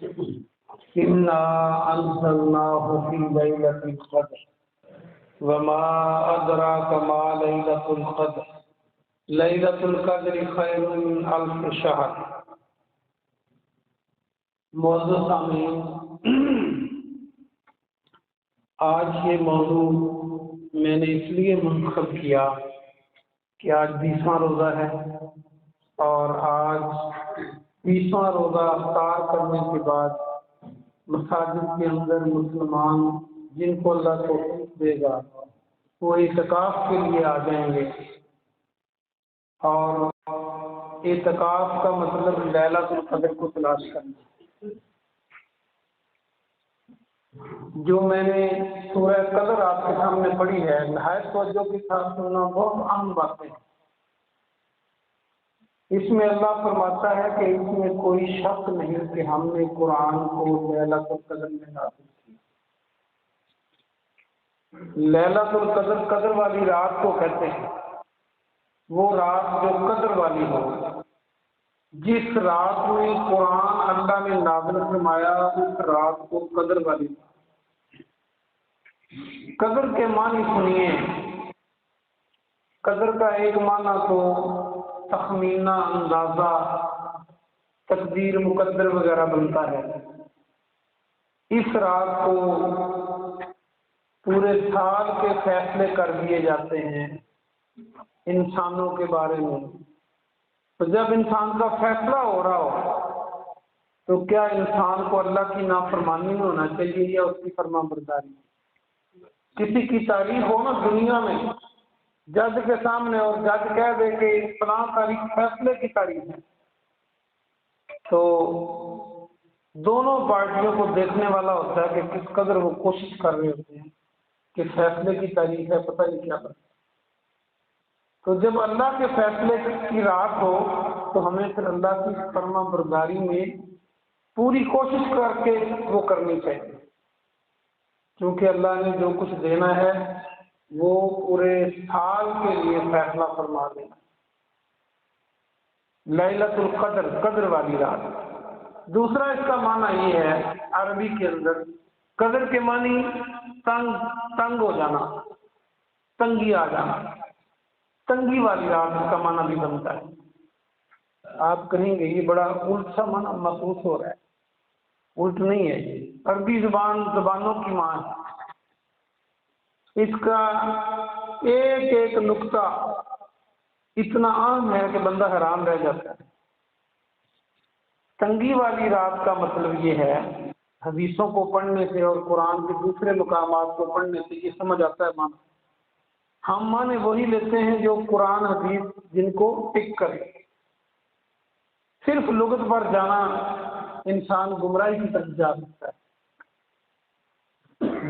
إنا أنزلناه في ليلة القدر وما أدراك ما ليلة القدر ليلة القدر خير من ألف شهر۔ معزز سامعین، آج یہ موضوع میں نے اس لیے منتخب کیا کہ آج 20واں روزہ ہے، اور آج 20واں روزہ افطار کرنے کے بعد مساجد کے اندر مسلمان جن کو اللہ توفیق دے گا وہ اعتکاف کے لیے آ جائیں گے، اور اعتکاف کا مطلب لیلۃ القدر کو تلاش کرنا۔ جو میں نے سورہ قدر آپ کے سامنے پڑھی ہے، نہایت توجہ کے ساتھ سننا، بہت اہم باتیں ہیں۔ اس میں اللہ فرماتا ہے کہ اس میں کوئی شک نہیں کہ ہم نے قرآن کو لیلۃ القدر میں نازل کیا۔ لیلۃ القدر قدر والی رات کو کہتے ہیں، وہ رات جو قدر والی ہو۔ جس رات میں قرآن اللہ نے نازل فرمایا اس رات کو قدر والی۔ قدر کے معنی سنیے۔ قدر کا ایک معنی تو تخمینہ، اندازہ، تقدیر، مقدر وغیرہ بنتا ہے۔ اس رات کو پورے سال کے فیصلے کر دیے جاتے ہیں انسانوں کے بارے میں۔ تو جب انسان کا فیصلہ ہو رہا ہو تو کیا انسان کو اللہ کی نافرمانی میں ہونا چاہیے یا اس کی فرما برداری؟ کسی کی تعریف ہو نا دنیا میں جج کے سامنے، اور جج کہہ دے کہ فلاں تاریخ فیصلے کی تاریخ ہے، تو دونوں پارٹیوں کو دیکھنے والا ہوتا ہے کہ کس قدر وہ کوشش کر رہے ہوتے ہیں کہ فیصلے کی تاریخ ہے، پتہ نہیں کیا پتہ۔ تو جب اللہ کے فیصلے کی رات ہو تو ہمیں پھر اللہ کی فرما برداری میں پوری کوشش کر کے وہ کرنی چاہیے، کیونکہ اللہ نے جو کچھ دینا ہے وہ پورے سال کے لیے فیصلہ فرما دینا۔ لیلۃ القدر، قدر والی رات۔ دوسرا اس کا معنی یہ ہے عربی کے اندر، قدر کے معنی تنگ ہو جانا، تنگی آ جانا۔ تنگی والی رات اس کا معنی بھی بنتا ہے۔ آپ کہیں گے یہ بڑا الٹ سا معنی محسوس ہو رہا ہے۔ الٹ نہیں ہے، یہ عربی زبانوں کی ماں ہے۔ اس کا ایک ایک نقطہ اتنا عام ہے کہ بندہ حیران رہ جاتا ہے۔ تنگی والی رات کا مطلب یہ ہے، حدیثوں کو پڑھنے سے اور قرآن کے دوسرے مقامات کو پڑھنے سے یہ سمجھ آتا ہے معنی۔ ہم معنی وہی لیتے ہیں جو قرآن حدیث جن کو ٹک کرے۔ صرف لغت پر جانا انسان گمراہی کی طرف جا سکتا ہے۔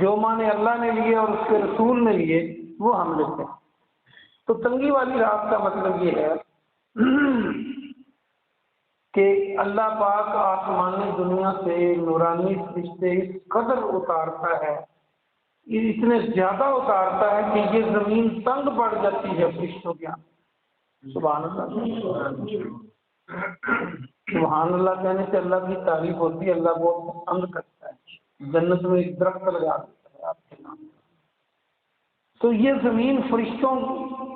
جو معنی اللہ نے لیے اور اس کے رسول نے لیے وہ ہم لیتے ہیں۔ تو تنگی والی رات کا مطلب یہ ہے کہ اللہ پاک آسمانی دنیا سے نورانی فرشتے اس قدر اتارتا ہے، اتنے زیادہ اتارتا ہے کہ یہ زمین تنگ پڑ جاتی ہے فرشتوں کے ہاں۔ سبحان اللہ، سبحان اللہ کہنے سے اللہ کی تعریف ہوتی ہے، اللہ بہت پسند کرتا ہے۔ جنت میں ایک درخت لگا دیتا ہے آپ کے نام۔ تو یہ زمین فرشتوں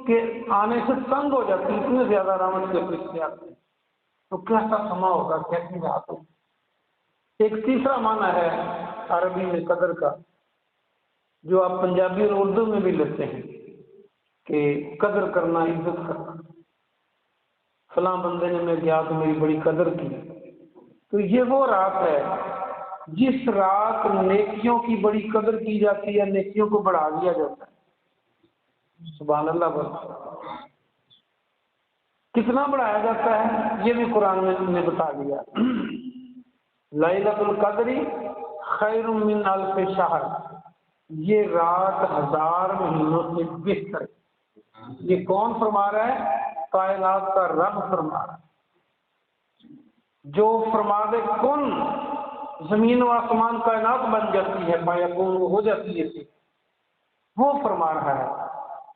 کے آنے سے تنگ ہو جاتی ہے، اتنے زیادہ رحمت کے فرشتے آتے ہیں۔ تو کیسا سما ہوگا، کیسی رات ہوگی۔ ایک تیسرا معنی ہے عربی میں قدر کا، جو آپ پنجابی اور اردو میں بھی لیتے ہیں کہ قدر کرنا، عزت کرنا۔ فلاں بندے نے میں گیا تو میری بڑی قدر کی۔ تو یہ وہ رات ہے جس رات نیکیوں کی بڑی قدر کی جاتی ہے، نیکیوں کو بڑھا دیا جاتا ہے۔ سبحان اللہ بول۔ کتنا بڑھایا جاتا ہے یہ بھی قرآن نے بتا دیا۔ لیلۃ القدر خیر من الف شہر، یہ رات 1000 مہینوں سے بہتر ہے۔ یہ کون فرما رہا ہے؟ کائنات کا رب فرما رہا ہے، جو فرما دے کن، زمین و آسمان کائنات بن جاتی ہے، فیکون ہو جاتی ہے، وہ فرما رہا ہے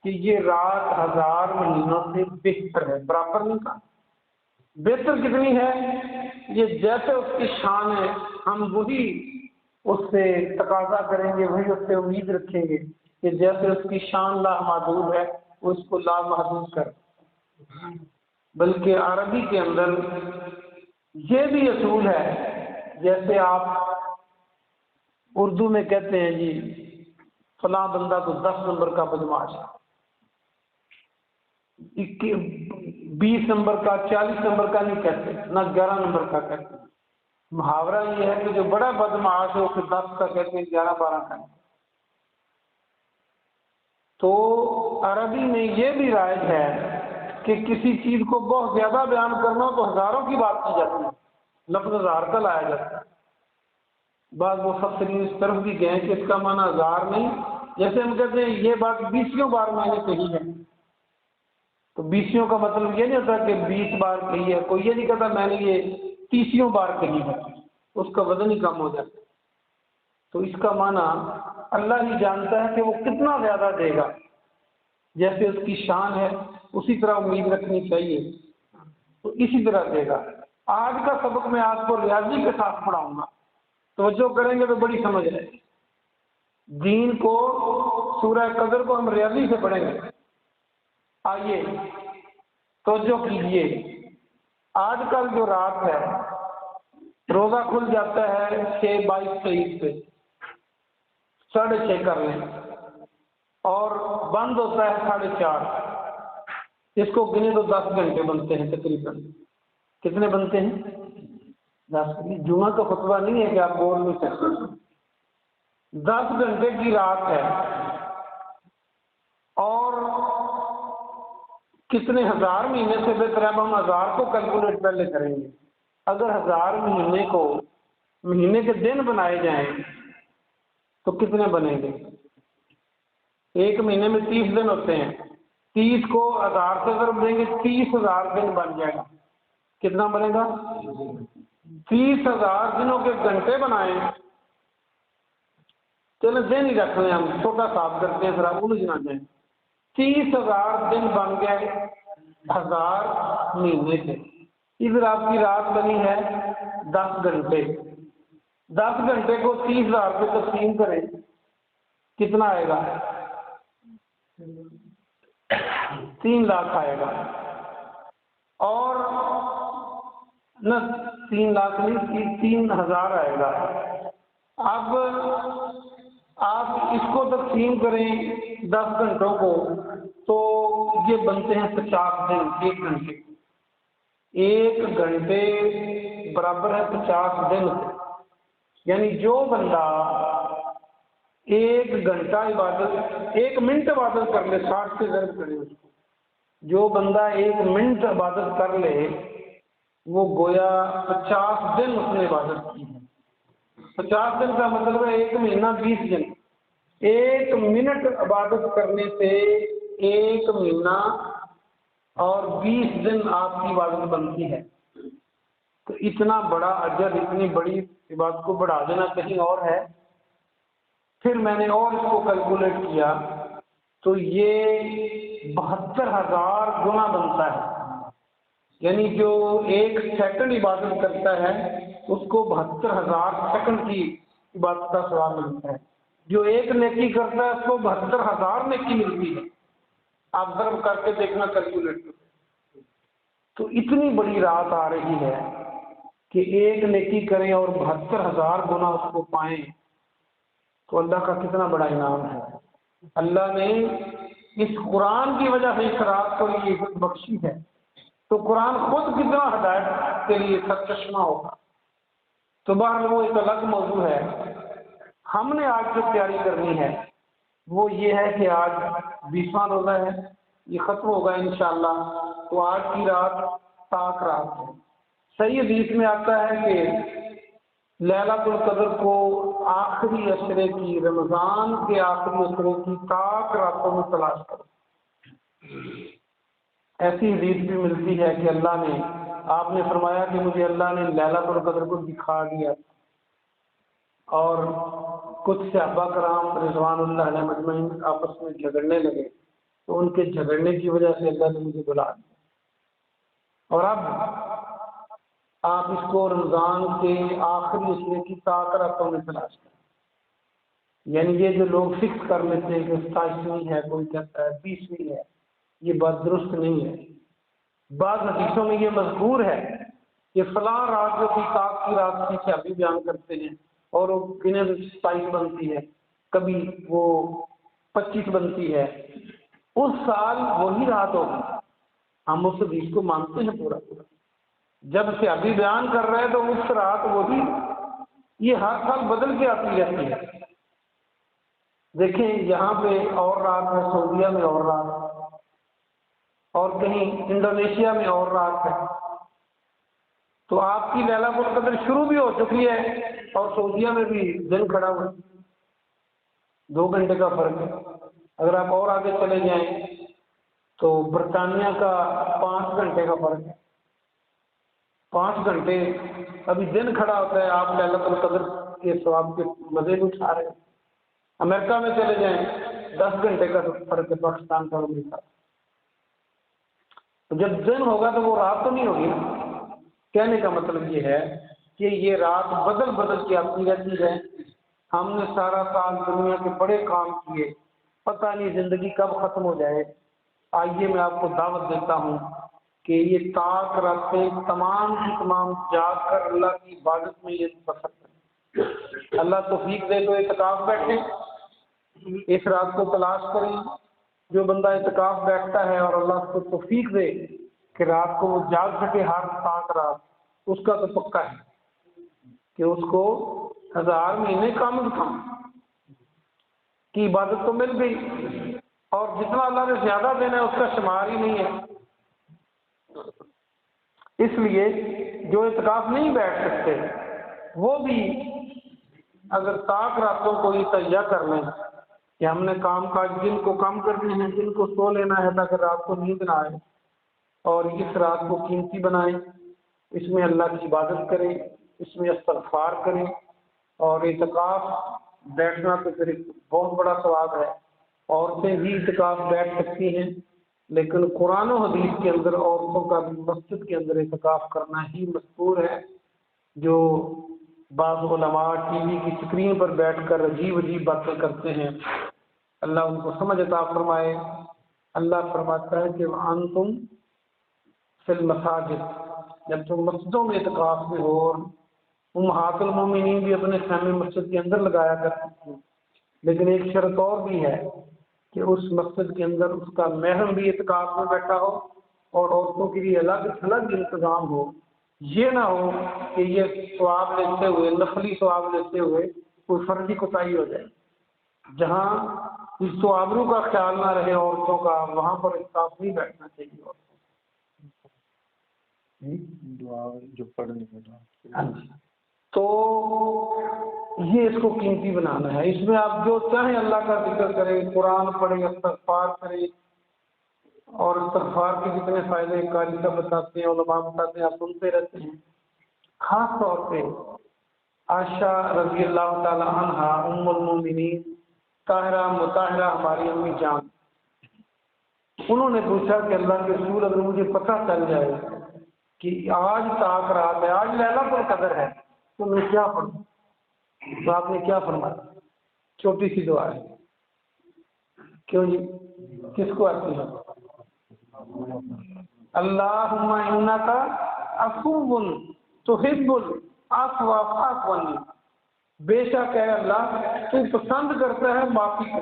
کہ یہ رات 1000 مہینوں سے بہتر ہے۔ برابر نہیں کہا، بہتر کتنی ہے؟ یہ جیسے اس کی شان ہے ہم وہی اس سے تقاضا کریں گے، وہی اس سے امید رکھیں گے کہ جیسے اس کی شان لامحدود ہے وہ اس کو لامحدود کر۔ بلکہ عربی کے اندر یہ بھی اصول ہے، جیسے آپ اردو میں کہتے ہیں جی فلاں بندہ تو 10 نمبر کا بدمعاش ہے، 20 نمبر کا 40 نمبر کا نہیں کہتے، نہ 11 نمبر کا کہتے ہیں۔ محاورہ یہ ہے کہ جو بڑا بدمعاش ہے اسے 10 کا کہتے ہیں، 11 12 کا۔ تو عربی میں یہ بھی رائج ہے کہ کسی چیز کو بہت زیادہ بیان کرنا ہو تو ہزاروں کی بات کی جاتی ہے، لفظ ہزار کا لایا جاتا ہے۔ بعض مفسرین اس طرف بھی گئے کہ اس کا معنی ہزار نہیں، جیسے ہم کہتے ہیں یہ بات 20 بار میں نے کہی ہے، تو 20 کا مطلب یہ نہیں ہوتا کہ 20 بار کہی ہے، کوئی یہ نہیں کہتا میں نے یہ 30 بار کہی ہے، اس کا وزن ہی کم ہو جاتا ہے۔ تو اس کا معنی اللہ ہی جانتا ہے کہ وہ کتنا زیادہ دے گا، جیسے اس کی شان ہے اسی طرح امید رکھنی چاہیے، تو اسی طرح دے گا۔ آج کا سبق میں آپ کو ریاضی کے ساتھ پڑھاؤں گا، توجہ کریں گے تو بڑی سمجھ ہے۔ دین کو سورہ قدر کو ہم ریاضی سے پڑھیں گے۔ آئیے توجہ کیجیے، آج کل جو رات ہے روزہ کھل جاتا ہے 6/22/23 پہ، 6:30 کر لیں، اور بند ہوتا ہے 4:30۔ اس کو گنے تو 10 گھنٹے بنتے ہیں تقریباً۔ کتنے بنتے ہیں؟ 10۔ جمعہ کا خطبہ نہیں ہے کہ آپ بول نہیں سکتے۔ 10 گھنٹے کی رات ہے، اور کتنے ہزار مہینے سے بہتر ہے ہم 1000 کو کیلکولیٹ پہلے کریں گے۔ اگر 1000 مہینے کو مہینے کے دن بنائے جائیں تو کتنے بنیں گے؟ ایک مہینے میں 30 دن ہوتے ہیں، 30 کو 1000 سے ضرب دیں گے 30,000 دن بن جائے گا۔ کتنا بنے گا؟ 30,000 دنوں کے گھنٹے بنائیں۔ چلیں دن ہی رکھ لیں، ہم چھوٹا حساب کرتے ہیں ذرا الجھ نہ جائیں۔ 30,000 دن بن گئے 1000 مہینے سے۔ ادھر آپ کی رات بنی ہے 10 گھنٹے۔ 10 گھنٹے کو 30,000 پہ تقسیم کریں، کتنا آئے گا؟ 3 لاکھ آئے گا۔ اور نہ 3 لاکھ نہیں، 3,000 آئے گا۔ اب آپ اس کو تقسیم کریں 10 گھنٹوں کو تو یہ بنتے ہیں 50 دن۔ ایک گھنٹے، ایک گھنٹے برابر ہے 50 دن، یعنی جو بندہ ایک گھنٹہ عبادت، 1 منٹ عبادت کر لے، 60 سے ضرب کرے اس کو، جو بندہ 1 منٹ عبادت کر لے وہ گویا 50 دن اس نے عبادت کی ہے۔ 50 دن کا مطلب ہے 1 مہینہ 20 دن۔ 1 منٹ عبادت کرنے سے 1 مہینہ اور 20 دن آپ کی عبادت بنتی ہے۔ تو اتنا بڑا اجر، اتنی بڑی عبادت کو بڑھا دینا کہیں اور ہے؟ پھر میں نے اور اس کو کیلکولیٹ کیا تو یہ 72,000 گنا بنتا ہے، یعنی جو 1 سیکنڈ عبادت کرتا ہے اس کو 72,000 سیکنڈ کی عبادت کا ثواب ملتا ہے۔ جو 1 نیکی کرتا ہے اس کو 72,000 نیکی ملتی ہے۔ آپ ضرب کر کے دیکھنا کیلکولیٹ کر۔ تو اتنی بڑی رات آ رہی ہے کہ 1 نیکی کریں اور 72,000 گنا اس کو پائیں، تو اللہ کا کتنا بڑا انعام ہے۔ اللہ نے اس قرآن کی وجہ سے اس رات کو یہ عزت بخشی ہے، تو قرآن خود کتنا ہدایت کے لیے سرچشمہ ہوگا۔ تو بہرحال وہ ایک الگ موضوع ہے۔ ہم نے آج جو تیاری کرنی ہے وہ یہ ہے کہ آج 20واں روزہ ہے، یہ ختم ہوگا انشاءاللہ، تو آج کی رات پاک رات ہے۔ صحیح حدیث میں آتا ہے کہ لیلۃ القدر کو آخری عشرے کی، رمضان کے آخری عشرے کی پاک راتوں میں تلاش کرو۔ ایسی حدیث بھی ملتی ہے کہ اللہ نے، آپ نے فرمایا کہ مجھے اللہ نے لیلۃ القدر کو دکھا دیا، اور کچھ صحابہ کرام رضوان اللہ علیہ مجمعین آپس میں جھگڑنے لگے، تو ان کے جھگڑنے کی وجہ سے اللہ نے مجھے بلا دیا۔ اور آپ اس کو رمضان کے آخری حصے کی 7 راتوں میں تلاش کریں. یعنی یہ جو لوگ فکس کر لیتے ہیں کہ 27ویں ہے، کوئی کہتا ہے 20ویں ہے، یہ بات درست نہیں ہے. بعض حدیثوں میں یہ مذکور ہے کہ فلاں رات جو کی 7 کی رات کی صحابی بیان کرتے ہیں اور وہ گنے 27 بنتی ہے، کبھی وہ 25 بنتی ہے، اس سال وہی رات ہوگی. ہم اس حدیث کو مانتے ہیں پورا پورا. جب صحابی بیان کر رہے ہیں تو اس رات وہی، یہ ہر سال بدل کے آتی رہتی ہے. دیکھیں یہاں پہ اور رات ہے، سعودیہ میں اور رات، اور کہیں انڈونیشیا میں اور رات ہے. تو آپ کی لیلۃ القدر شروع بھی ہو چکی ہے اور سعودیہ میں بھی دن کھڑا ہوا، 2 گھنٹے کا فرق ہے. اگر آپ اور آگے چلے جائیں تو برطانیہ کا 5 گھنٹے کا فرق ہے. 5 گھنٹے ابھی دن کھڑا ہوتا ہے، آپ لیلۃ القدر کے ثواب کے مزے بھی اٹھا رہے ہیں. امریکہ میں چلے جائیں 10 گھنٹے کا فرق ہے پاکستان کا امریکہ. تو جب دن ہوگا تو وہ رات تو نہیں ہوگی نا. کہنے کا مطلب یہ ہے کہ یہ رات بدل بدل کے آتی رہتی ہے. ہم نے سارا سال دنیا کے بڑے کام کیے، پتہ نہیں زندگی کب ختم ہو جائے. آئیے میں آپ کو دعوت دیتا ہوں کہ یہ طاق راتیں تمام کی تمام جاگ کر اللہ کی عبادت میں یہ بسر کریں. اللہ توفیق دے تو اعتکاف بیٹھیں، اس رات کو تلاش کریں. جو بندہ اعتکاف بیٹھتا ہے اور اللہ اس کو توفیق دے کہ رات کو وہ جاگ سکے ہر 7 رات، اس کا تو پکا ہے کہ اس کو 1000 مہینے کم از کم کی عبادت تو مل گئی. اور جتنا اللہ نے زیادہ دینا ہے اس کا شمار ہی نہیں ہے. اس لیے جو اعتکاف نہیں بیٹھ سکتے وہ بھی اگر طاق راتوں کو یہ تہیا کر لیں کہ ہم نے کام کاج دن کو کم کرنے ہیں، دن کو سو لینا ہے تاکہ رات کو نیند نہ آئے، اور اس رات کو قیمتی بنائیں، اس میں اللہ کی عبادت کریں، اس میں استغفار کریں. اور اعتکاف بیٹھنا تو پھر ایک بہت بڑا ثواب ہے. عورتیں بھی اعتکاف بیٹھ سکتی ہیں، لیکن قرآن و حدیث کے اندر عورتوں کا بھی مسجد کے اندر اعتکاف کرنا ہی مذکور ہے. جو بعض علماء ٹی وی کی اسکرین پر بیٹھ کر عجیب عجیب باتیں کرتے ہیں، اللہ ان کو سمجھ عطا فرمائے. اللہ فرماتا ہے کہ وَأَنْتُمْ فِي الْمَسَاجِدِ، جب تم مسجدوں میں اعتکاف میں ہو. امہات المومنین بھی اپنے خیمے مسجد کے اندر لگایا کرتی ہیں، لیکن ایک شرط اور بھی ہے کہ اس مسجد کے اندر اس کا محرم بھی اعتکاف میں بیٹھا ہو اور عورتوں کے لیے الگ الگ انتظام ہو. یہ نہ ہو کہ یہ ثواب لیتے ہوئے، نفلی ثواب لیتے ہوئے کوئی فرضی کوتاہی ہو جائے. جہاں اس تو آبرو کا خیال نہ رہے عورتوں کا، وہاں پر اعتکاف نہیں بیٹھنا چاہیے عورتوں. دعا جو پڑھنے ہاں جی. تو یہ اس کو قیمتی بنانا ہے. اس میں آپ جو چاہیں اللہ کا ذکر کریں، قرآن پڑھیں، استغفار کریں. اور استغفار کے جتنے فائدے قاضی کا بتاتے ہیں، علماء بتاتے ہیں، آپ سنتے رہتے ہیں. خاص طور پہ عائشہ رضی اللہ تعالی عنہا ام المومنین طاہرہ مطہرہ ہماری امی جان، انہوں نے پوچھا کہ اللہ کے رسول اگر مجھے پتہ چل جائے کہ آج طاق رات ہے، آج لیلۃ القدر ہے، تو میں کیا پڑھوں؟ تو آپ نے کیا فرمایا؟ چھوٹی سی دعا ہے. کیوں جی؟ کس کو آتی ہے؟ اللہم انک عفو تحب العفو فاعف عنی. بے شک ہے اللہ تو پسند کرتا ہے معافی کو،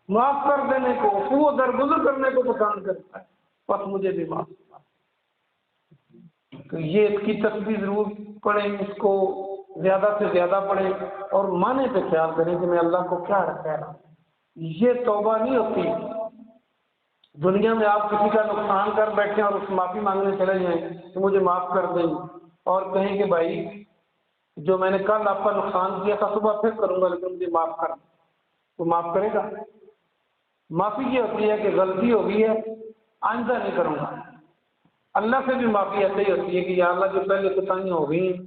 معاف کر دینے کو، عفو و درگزر کرنے کو پسند کرتا ہے، بس مجھے بھی معاف کرنا. تو یہ اس کی تسبیح ضرور پڑھیں، اس کو زیادہ سے زیادہ پڑھیں اور معنی پہ خیال کریں کہ میں اللہ کو کیا کہہ رہا ہوں. یہ توبہ نہیں ہوتی دنیا میں آپ کسی کا نقصان کر بیٹھیں اور اس معافی مانگنے چلے جائیں کہ مجھے معاف کر دیں، اور کہیں کہ بھائی جو میں نے کل آپ کا نقصان کیا تھا صبح پھر کروں گا لیکن مجھے معاف کر دیں. تو معاف کرے گا؟ معافی یہ ہوتی ہے کہ غلطی ہو گئی ہے، آئندہ نہیں کروں گا. اللہ سے بھی معافی ایسے ہی ہوتی ہے کہ یا اللہ جو پہلے کوتاہیاں ہو گئی ہیں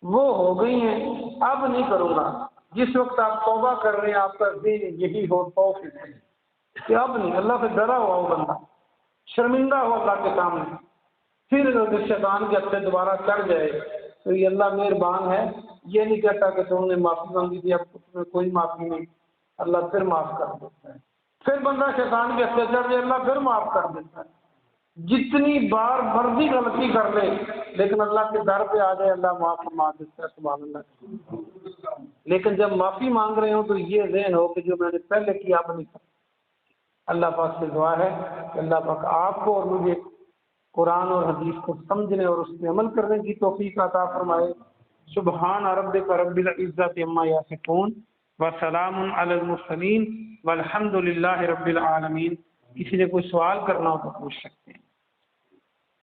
وہ ہو گئی ہیں، اب نہیں کروں گا. جس وقت آپ توبہ کر رہے ہیں آپ کا دین یہی ہو خوف کہ اب نہیں. اللہ سے ڈرا ہوا ہو بندہ، شرمندہ ہو اللہ کے سامنے پھر اگر شیطان کے ہتھے دوبارہ چڑھ جائے تو یہ اللہ مہربان ہے، یہ نہیں کہتا کہ تم نے معافی مانگی تھی اب تمہیں کوئی معافی نہیں، اللہ پھر معاف کر دیتا ہے۔ پھر بندہ شیطان کے ہتھے چڑھ جائے اللہ پھر معاف کر دیتا ہے۔ جتنی بار مرضی غلطی کر لے لیکن اللہ کے در پہ آ جائے اللہ معاف فرما دیتا ہے، سبحان اللہ۔ لیکن جب معافی مانگ رہے ہوں تو یہ ذہن ہو کہ جو میں نے پہلے کیا اب نہیں کرتا۔ اللہ پاک سے دعا ہے کہ اللہ پاک آپ کو اور مجھے قرآن اور حدیث کو سمجھنے اور اس پہ عمل کرنے کی توفیق عطا فرمائے۔ سبحان ربک رب العزت عما یصفون وسلام علی المرسلین والحمد للہ رب العالمین۔ کسی نے کوئی سوال کرنا ہو تو پوچھ سکتے ہیں۔